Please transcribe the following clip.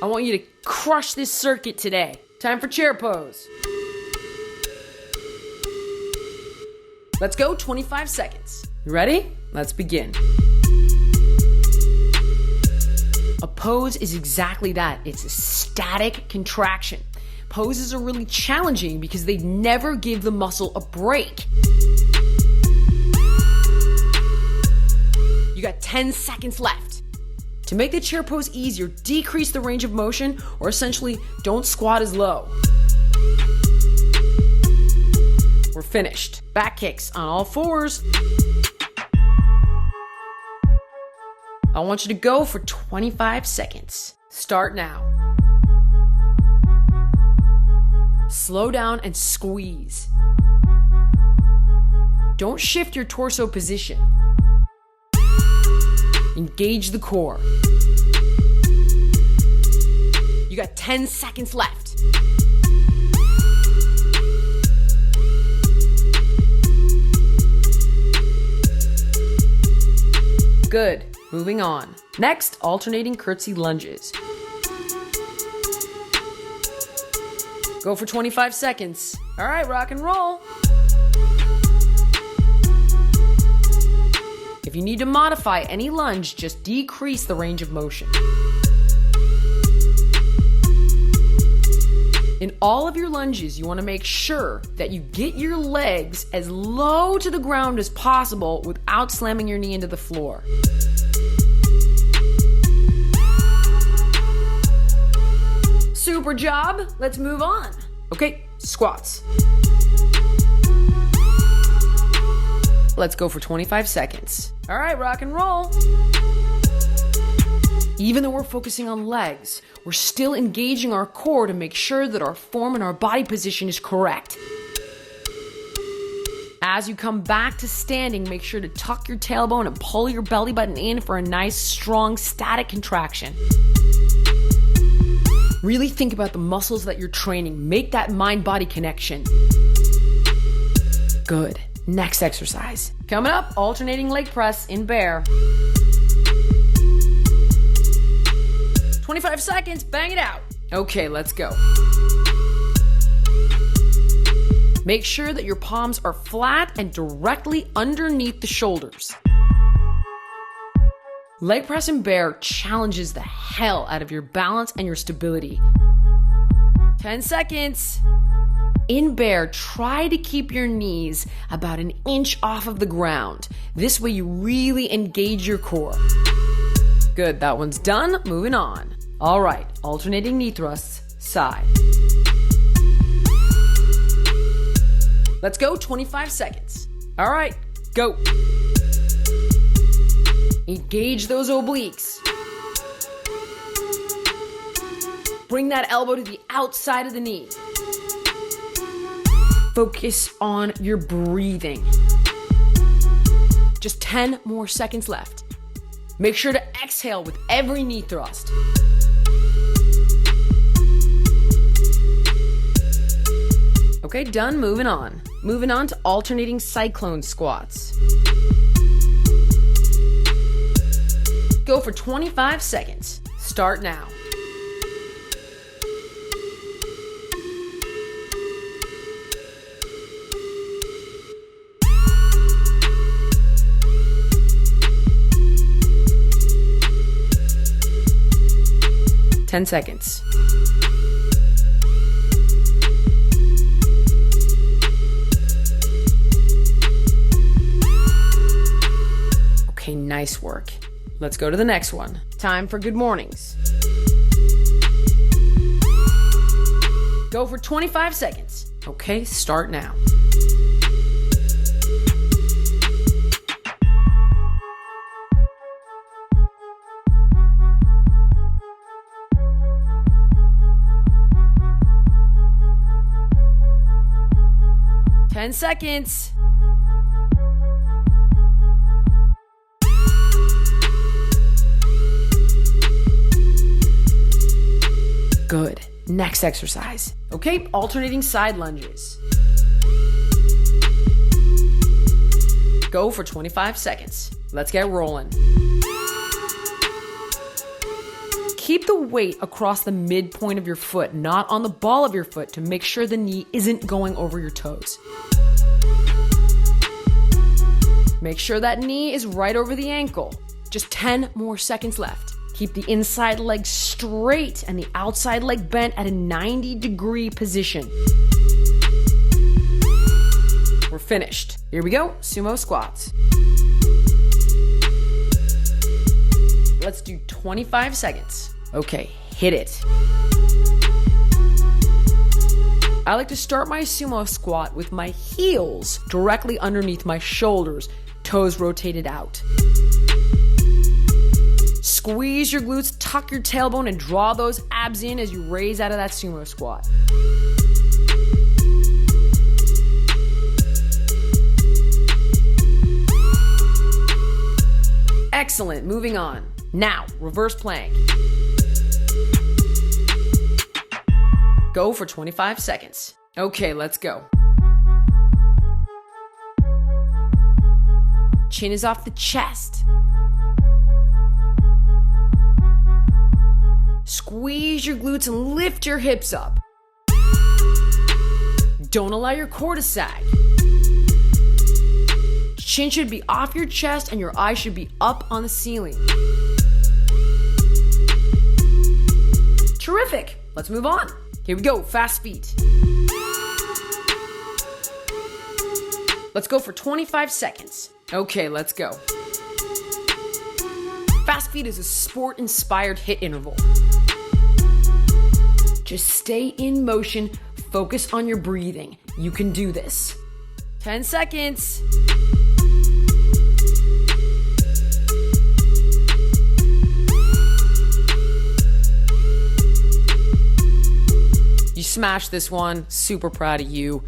I want you to crush this circuit today. Time for chair pose. Let's go, 25 seconds. You ready? Let's begin. A pose is exactly that. It's a static contraction. Poses are really challenging because they never give the muscle a break. You got 10 seconds left. To make the chair pose easier, decrease the range of motion, or essentially don't squat as low. We're finished. Back kicks on all fours. I want you to go for 25 seconds. Start now. Slow down and squeeze. Don't shift your torso position. Engage the core. You got 10 seconds left. Good. Moving on. Next, alternating curtsey lunges. Go for 25 seconds. All right, rock and roll. If you need to modify any lunge, just decrease the range of motion. In all of your lunges, you want to make sure that you get your legs as low to the ground as possible without slamming your knee into the floor. Super job. Let's move on. Okay, squats. Let's go for 25 seconds. All right, rock and roll. Even though we're focusing on legs, we're still engaging our core to make sure that our form and our body position is correct. As you come back to standing, make sure to tuck your tailbone and pull your belly button in for a nice, strong, static contraction. Really think about the muscles that you're training. Make that mind-body connection. Good. Next exercise. Coming up, alternating leg press in bear. 25 seconds, bang it out. Okay, let's go. Make sure that your palms are flat and directly underneath the shoulders. Leg press in bear challenges the hell out of your balance and your stability. 10 seconds. In bear, try to keep your knees about an inch off of the ground. This way you really engage your core. Good, that one's done. Moving on. All right, alternating knee thrusts, side. Let's go, 25 seconds. All right, go. Engage those obliques. Bring that elbow to the outside of the knee. Focus on your breathing. Just 10 more seconds left. Make sure to exhale with every knee thrust. Okay, done. Moving on. Moving on to alternating cyclone squats. Go for 25 seconds. Start now. Ten seconds. Okay, nice work. Let's go to the next one. Time for good mornings. Go for 25 seconds. Okay, start now. Ten seconds. Good. Next exercise. Okay, alternating side lunges. Go for 25 seconds. Let's get rolling. Keep the weight across the midpoint of your foot, not on the ball of your foot, to make sure the knee isn't going over your toes. Make sure that knee is right over the ankle. Just 10 more seconds left. Keep the inside leg straight and the outside leg bent at a 90-degree position. We're finished. Here we go, sumo squats. Let's do 25 seconds. Okay, hit it. I like to start my sumo squat with my heels directly underneath my shoulders, toes rotated out. Squeeze your glutes, tuck your tailbone, and draw those abs in as you raise out of that sumo squat. Excellent, moving on. Now, reverse plank. Go for 25 seconds. Okay, let's go. Chin is off the chest. Squeeze your glutes and lift your hips up. Don't allow your core to sag. Chin should be off your chest and your eyes should be up on the ceiling. Terrific. Let's move on. Here we go, fast feet. Let's go for 25 seconds. Okay, let's go. Fast feet is a sport-inspired HIIT interval. Just stay in motion, focus on your breathing. You can do this. 10 seconds. You smashed this one. Super proud of you.